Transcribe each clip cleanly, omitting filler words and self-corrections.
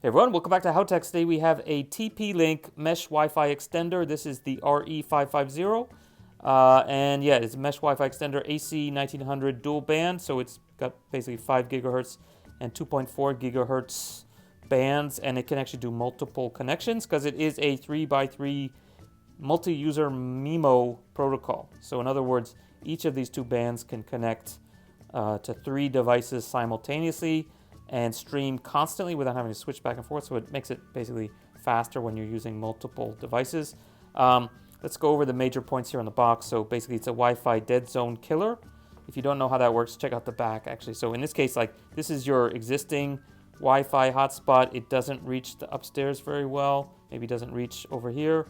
Hey everyone, welcome back to Howtechs. Today we have a TP-Link mesh Wi-Fi extender. This is the RE550. And yeah, it's a mesh Wi-Fi extender, AC 1900 dual band. So it's got basically 5 gigahertz and 2.4 gigahertz bands. And it can actually do multiple connections because it is a 3x3 multi-user MIMO protocol. So in other words, each of these two bands can connect to 3 devices simultaneously and stream constantly without having to switch back and forth. So it makes it basically faster when you're using multiple devices. Let's go over the major points here on the box. So basically it's a Wi-Fi dead zone killer. If you don't know how that works, check out the back actually. So in this case, like this is your existing Wi-Fi hotspot. It doesn't reach the upstairs very well. Maybe it doesn't reach over here.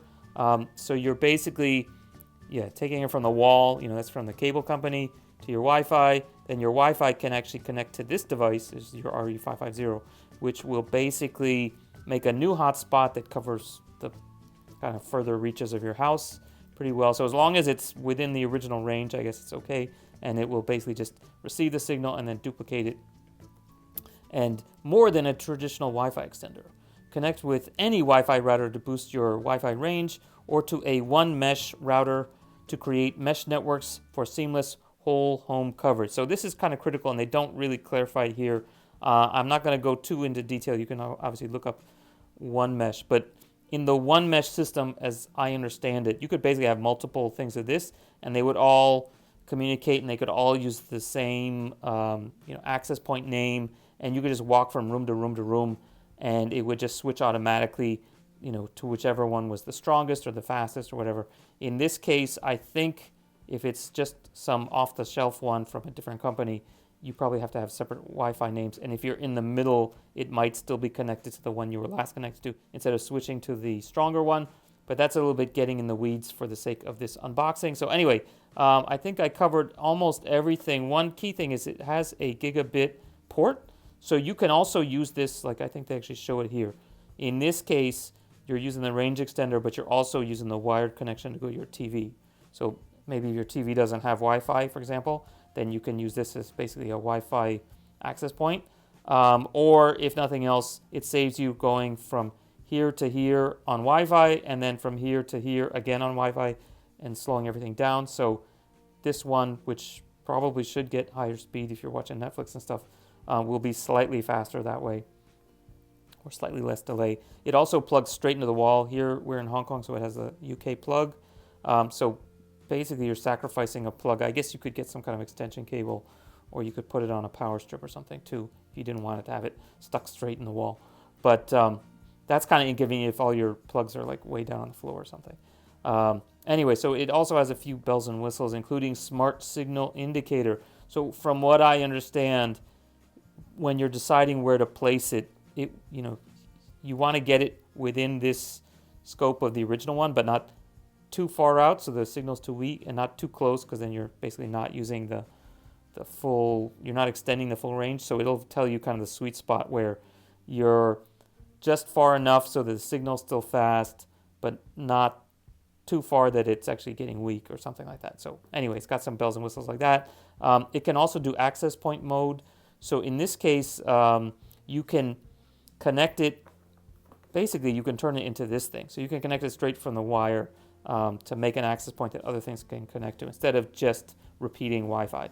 So you're basically, taking it from the wall, that's from the cable company to your Wi-Fi. Then your Wi-Fi can actually connect to this device, this is your RE550, which will basically make a new hotspot that covers the kind of further reaches of your house pretty well. So as long as it's within the original range, I guess it's okay. And it will basically just receive the signal and then duplicate it. And more than a traditional Wi-Fi extender. Connect with any Wi-Fi router to boost your Wi-Fi range or to a one mesh router to create mesh networks for seamless whole home coverage. So this is kind of critical and they don't really clarify here. I'm not going to go too into detail. You can obviously look up one mesh, but in the one mesh system, as I understand it, you could basically have multiple things of this and they would all communicate and they could all use the same access point name, and you could just walk from room to room to room and it would just switch automatically to whichever one was the strongest or the fastest or whatever. In this case, I think if it's just some off-the-shelf one from a different company, you probably have to have separate Wi-Fi names. And if you're in the middle, it might still be connected to the one you were last connected to instead of switching to the stronger one. But that's a little bit getting in the weeds for the sake of this unboxing. So anyway, I think I covered almost everything. One key thing is it has a gigabit port. So you can also use this, like I think they actually show it here. In this case, you're using the range extender, but you're also using the wired connection to go to your TV. So maybe if your TV doesn't have Wi-Fi, for example, then you can use this as basically a Wi-Fi access point. Or if nothing else, it saves you going from here to here on Wi-Fi and then from here to here again on Wi-Fi and slowing everything down. So this one, which probably should get higher speed if you're watching Netflix and stuff, will be slightly faster that way or slightly less delay. It also plugs straight into the wall. Here we're in Hong Kong, so it has a UK plug. So basically you're sacrificing a plug. I guess you could get some kind of extension cable or you could put it on a power strip or something too if you didn't want it to have it stuck straight in the wall. But that's kind of inconvenient if all your plugs are like way down on the floor or something. Anyway, so it also has a few bells and whistles, including smart signal indicator. So from what I understand, when you're deciding where to place it, you want to get it within this scope of the original one, but not too far out so the signal's too weak, and not too close because then you're basically not using the full, you're not extending the full range. So it'll tell you kind of the sweet spot where you're just far enough so that the signal's still fast, but not too far that it's actually getting weak or something like that. So anyway, it's got some bells and whistles like that. It can also do access point mode. So in this case, you can connect it, basically you can turn it into this thing. So you can connect it straight from the wire to make an access point that other things can connect to instead of just repeating Wi-Fi.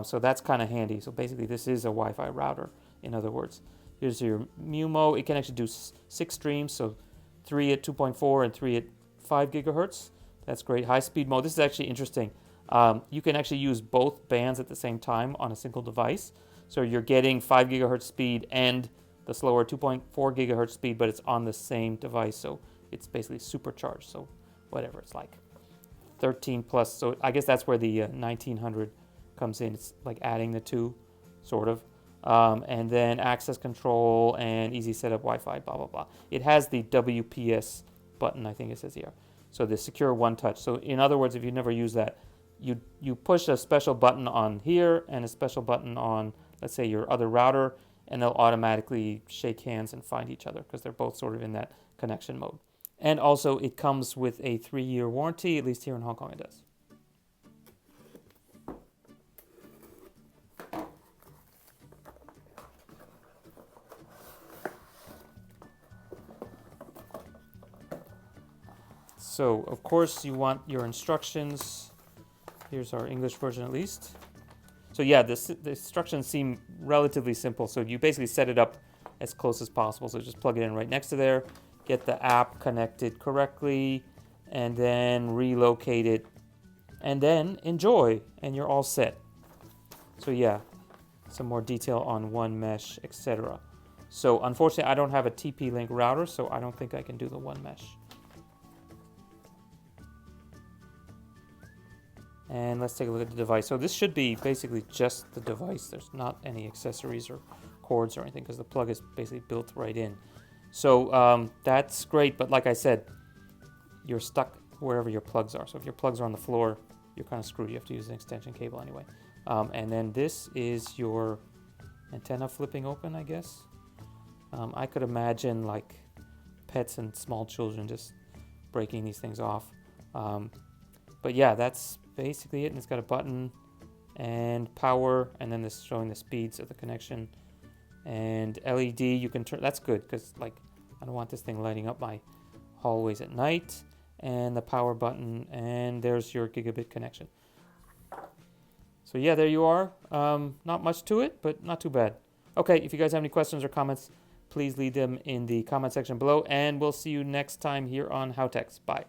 So that's kind of handy. So basically this is a Wi-Fi router, in other words. Here's your MUMO. It can actually do 6 streams, so 3 at 2.4 and 3 at 5 gigahertz. That's great. High-speed mode. This is actually interesting. You can actually use both bands at the same time on a single device. So you're getting 5 gigahertz speed and the slower 2.4 gigahertz speed, but it's on the same device. So it's basically supercharged. So whatever, it's like 13 plus. So I guess that's where the 1900 comes in. It's like adding the two, sort of. And then access control and easy setup Wi-Fi, blah, blah, blah. It has the WPS button, I think it says here. So the secure one touch. So in other words, if you never use that, you push a special button on here and a special button on, let's say, your other router, and they'll automatically shake hands and find each other because they're both sort of in that connection mode. And also it comes with a 3-year warranty, at least here in Hong Kong it does. So, of course, you want your instructions. Here's our English version at least. So yeah, the instructions seem relatively simple. So you basically set it up as close as possible. So just plug it in right next to there, get the app connected correctly, and then relocate it, and then enjoy, and you're all set. So yeah, some more detail on one mesh, etc. So unfortunately, I don't have a TP-Link router, so I don't think I can do the one mesh. And let's take a look at the device. So this should be basically just the device. There's not any accessories or cords or anything because the plug is basically built right in. So that's great, but like I said, you're stuck wherever your plugs are. So if your plugs are on the floor, you're kind of screwed. You have to use an extension cable anyway. And then this is your antenna flipping open, I guess. I could imagine like pets and small children just breaking these things off. But yeah, that's basically it. And it's got a button and power, and then this showing the speeds of the connection. And LED, you can turn. That's good because like I don't want this thing lighting up my hallways at night. And the power button, and there's your gigabit connection. So yeah, there you are. Not much to it, but not too bad. Okay, if you guys have any questions or comments, please leave them in the comment section below, and we'll see you next time here on Howtechs. Bye.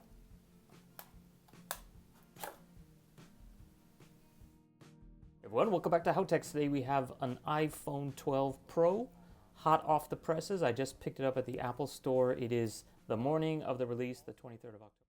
Everyone, welcome back to Howtechs. Today we have an iPhone 12 Pro, hot off the presses. I just picked it up at the Apple Store. It is the morning of the release, the 23rd of October.